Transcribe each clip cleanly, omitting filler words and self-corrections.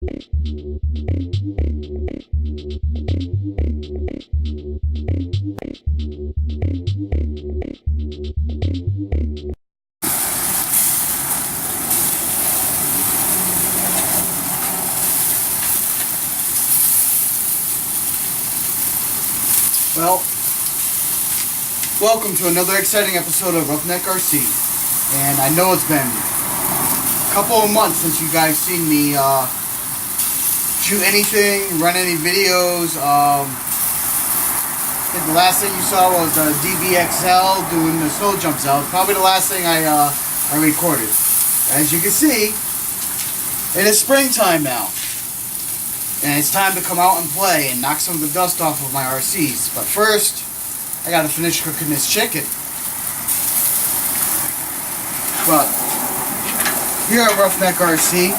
Well, welcome to another exciting episode of Roughneck RC. And I know it's been a couple of months since you guys seen me shoot anything, run any videos. I think the last thing you saw was the DBXL doing the snow jumps out. Probably the last thing I recorded. As you can see, it is springtime now. And it's time to come out and play and knock some of the dust off of my RCs. But first, I gotta finish cooking this chicken. But here at Roughneck RC,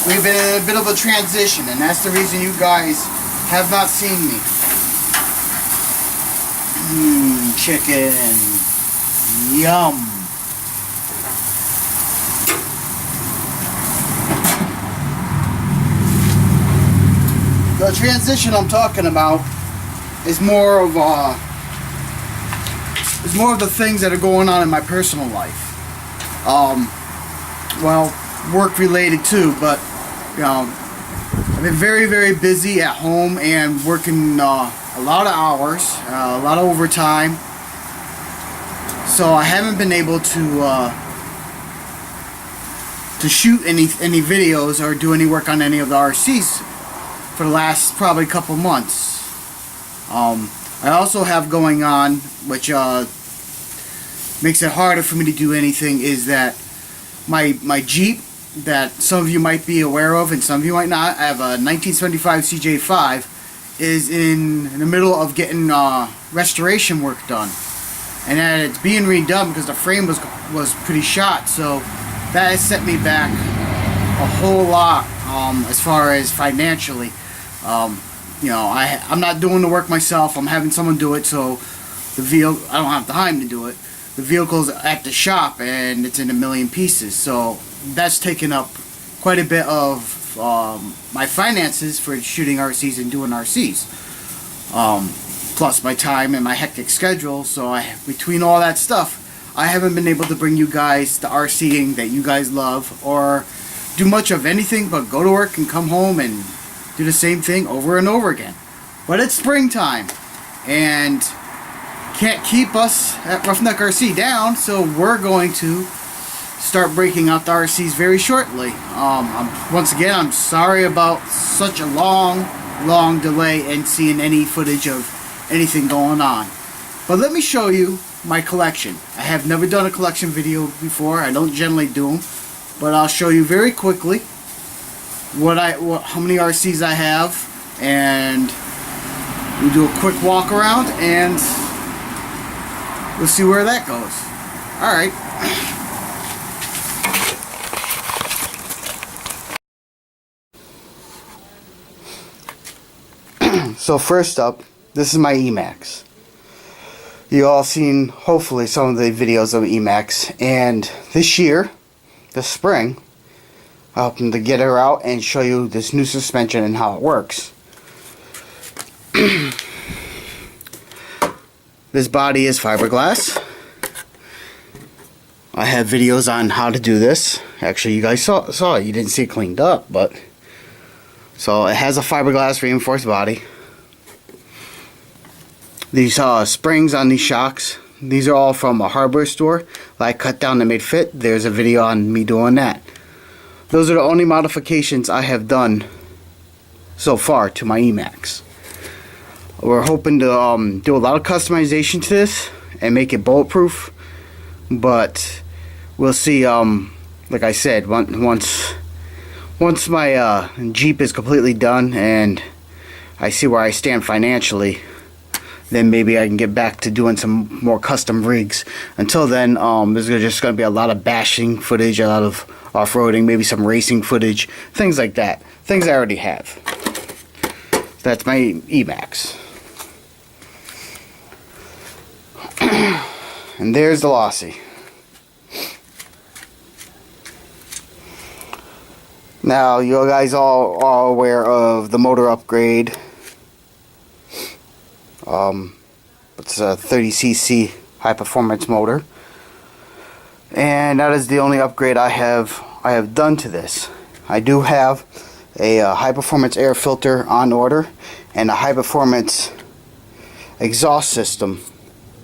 we've been in a bit of a transition, and that's the reason you guys have not seen me. Chicken. Yum. The transition I'm talking about is more of the things that are going on in my personal life. Well, work related too, but you know, I've been very, very busy at home and working a lot of hours, a lot of overtime. So I haven't been able to shoot any videos or do any work on any of the RCs for the last probably couple months. I also have going on, which makes it harder for me to do anything, is that my Jeep, that some of you might be aware of and some of you might not, I have a 1975 CJ5, is in the middle of getting restoration work done. And that it's being redone because the frame was pretty shot, so that has set me back a whole lot as far as financially. You know, I'm not doing the work myself. I'm having someone do it, so the vehicle, I don't have time to do it. The vehicle's at the shop and it's in a million pieces, so that's taken up quite a bit of my finances for shooting RCs and doing RCs. Plus my time and my hectic schedule, so between all that stuff, I haven't been able to bring you guys the RCing that you guys love, or do much of anything but go to work and come home and do the same thing over and over again. But it's springtime, and can't keep us at Roughneck RC down, so we're going to start breaking out the RCs very shortly. Once again, I'm sorry about such a long delay in seeing any footage of anything going on. But let me show you my collection. I have never done a collection video before. I don't generally do them, but I'll show you very quickly how many RCs I have, and we'll do a quick walk around and we'll see where that goes. Alright. So first up, this is my Emax. You all seen hopefully some of the videos of Emax, and this year, this spring, I hope to get her out and show you this new suspension and how it works. This body is fiberglass. I have videos on how to do this. Actually, you guys saw it. You didn't see it cleaned up, but so it has a fiberglass reinforced body. These springs on these shocks, these are all from a hardware store that I cut down to make fit. There's a video on me doing that. Those are the only modifications I have done so far to my Emax. We're hoping to do a lot of customization to this and make it bulletproof, but we'll see. Like I said, once my Jeep is completely done and I see where I stand financially, then maybe I can get back to doing some more custom rigs. Until then, there's just going to be a lot of bashing footage, a lot of off-roading, maybe some racing footage, things like that. Things I already have. That's my Emax. And there's the Lossy. Now, you guys all are aware of the motor upgrade. It's a 30cc high performance motor, and that is the only upgrade I have done to this. I do have a high performance air filter on order and a high performance exhaust system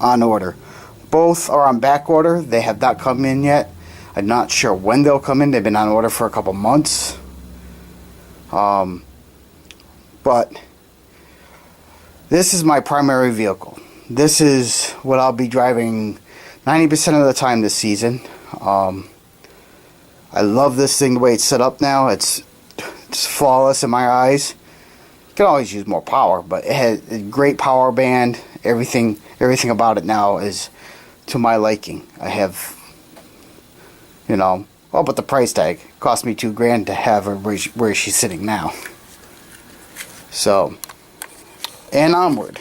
on order. Both are on back order. They have not come in yet. I'm not sure when they'll come in. They've been on order for a couple months. But this is my primary vehicle. This is what I'll be driving 90% of the time this season. I love this thing the way it's set up now. It's flawless in my eyes. You can always use more power, but it has a great power band. Everything about it now is to my liking. I have, well, but the price tag cost me $2,000 to have her where she's sitting now. So, and onward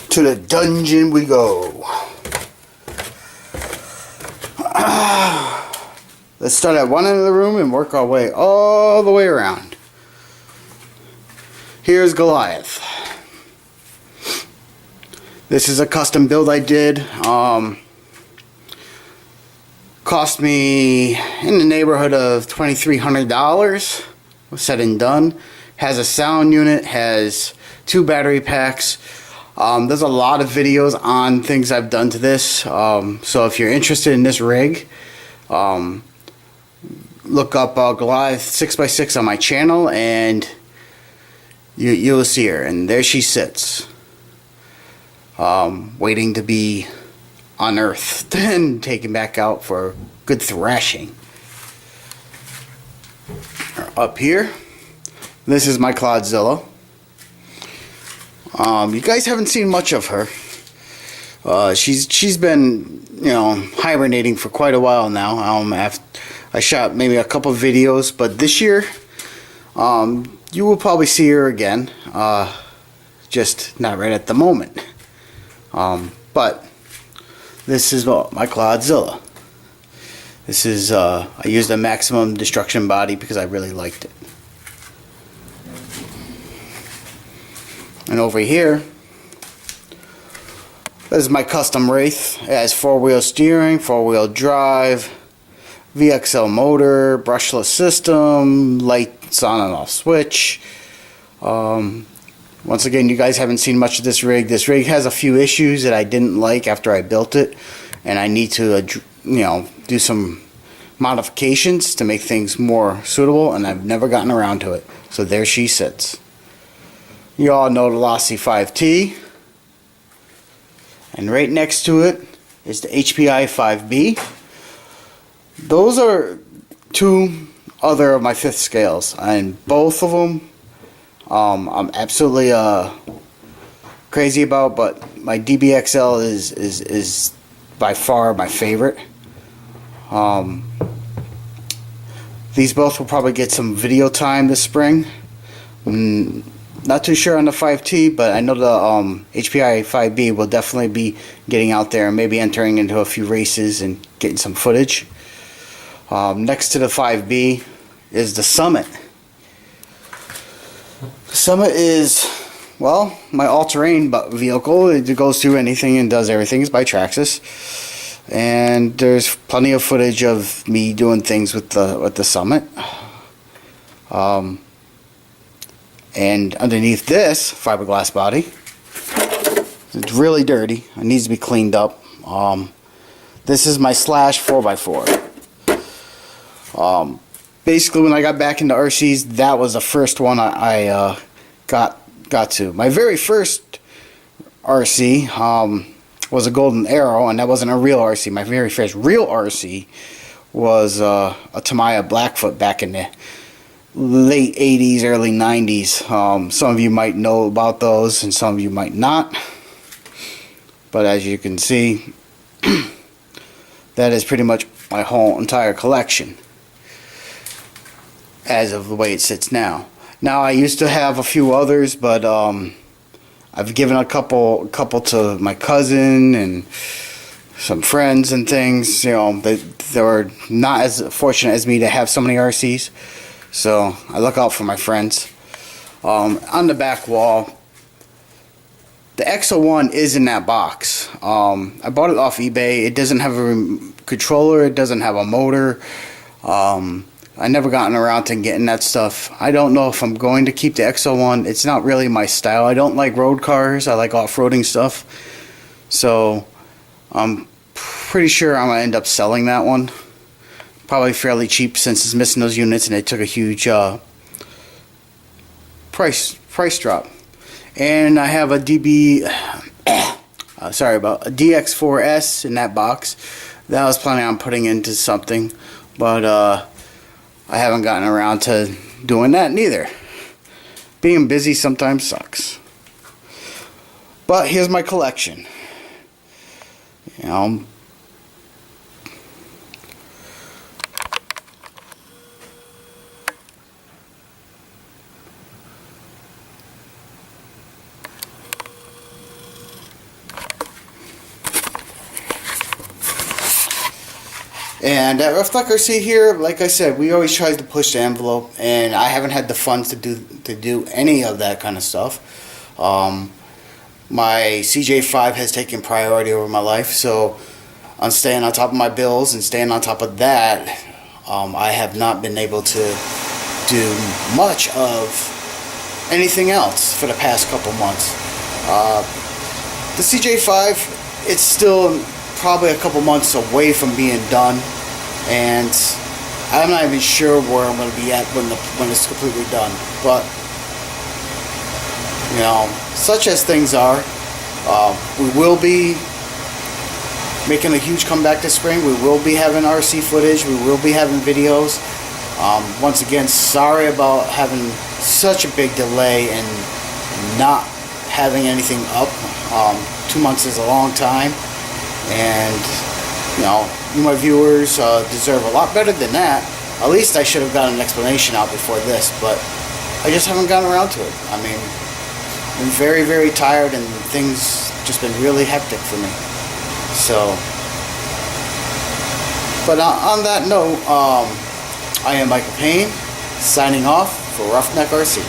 to the dungeon we go. Let's start at one end of the room and work our way all the way around. Here's Goliath. This is a custom build I did. Cost me in the neighborhood of $2,300. Said and done. Has a sound unit, has 2 battery packs. There's a lot of videos on things I've done to this. So if you're interested in this rig, look up Goliath 6x6 on my channel, and you'll see her. And there she sits, waiting to be unearthed and taken back out for good thrashing. Up here, this is my Clodzilla. You guys haven't seen much of her. She's been hibernating for quite a while now. I shot maybe a couple of videos, but this year you will probably see her again, just not right at the moment. But this is my Clodzilla. This is I used a maximum destruction body because I really liked it. And over here, this is my custom Wraith. It has 4-wheel steering, 4-wheel drive, VXL motor, brushless system, lights on and off switch. Once again, you guys haven't seen much of this rig. This rig has a few issues that I didn't like after I built it, and I need to do some modifications to make things more suitable, and I've never gotten around to it. So there she sits. You all know the Lossy 5T, and right next to it is the HPI 5B. Those are 2 other of my 5th scales, and both of them I'm absolutely crazy about, but my DBXL is by far my favorite. These both will probably get some video time this spring. Not too sure on the 5T, but I know the HPI 5B will definitely be getting out there and maybe entering into a few races and getting some footage. Next to the 5B is the Summit. The Summit is, well, my all-terrain vehicle. It goes through anything and does everything. It's by Traxxas. And there's plenty of footage of me doing things with the Summit. And underneath this fiberglass body, it's really dirty. It needs to be cleaned up. This is my Slash 4x4. Basically, when I got back into RCs, that was the first one I got to. My very first RC was a Golden Arrow, and that wasn't a real RC. My very first real RC was a Tamiya Blackfoot back in the late 80s, early 90s. Some of you might know about those, and some of you might not. But as you can see, that is pretty much my whole entire collection as of the way it sits now. Now, I used to have a few others, but I've given a couple to my cousin and some friends and things. they're not as fortunate as me to have so many RCs. So I look out for my friends. On the back wall, the X01 is in that box. I bought it off eBay. It doesn't have a controller. It doesn't have a motor. I never gotten around to getting that stuff. I don't know if I'm going to keep the X01. It's not really my style. I don't like road cars. I like off-roading stuff. So I'm pretty sure I'm going to end up selling that one. Probably fairly cheap since it's missing those units and it took a huge price drop. And I have a a DX4S in that box that I was planning on putting into something, but I haven't gotten around to doing that neither. Being busy sometimes sucks. But here's my collection. You know, and at Roughneck RC here, like I said, we always try to push the envelope, and I haven't had the funds to do any of that kind of stuff. My CJ5 has taken priority over my life, so I'm staying on top of my bills and staying on top of that. I have not been able to do much of anything else for the past couple months. The CJ5, it's still probably a couple months away from being done, and I'm not even sure where I'm going to be at when it's completely done. But you know, such as things are, we will be making a huge comeback this spring. We will be having RC footage. We will be having videos. Once again, sorry about having such a big delay and not having anything up. 2 months is a long time. And, you know, you, my viewers, deserve a lot better than that. At least I should have gotten an explanation out before this, but I just haven't gotten around to it. I mean, I'm very, very tired, and things just been really hectic for me. So, but on that note, I am Michael Payne, signing off for Roughneck RC.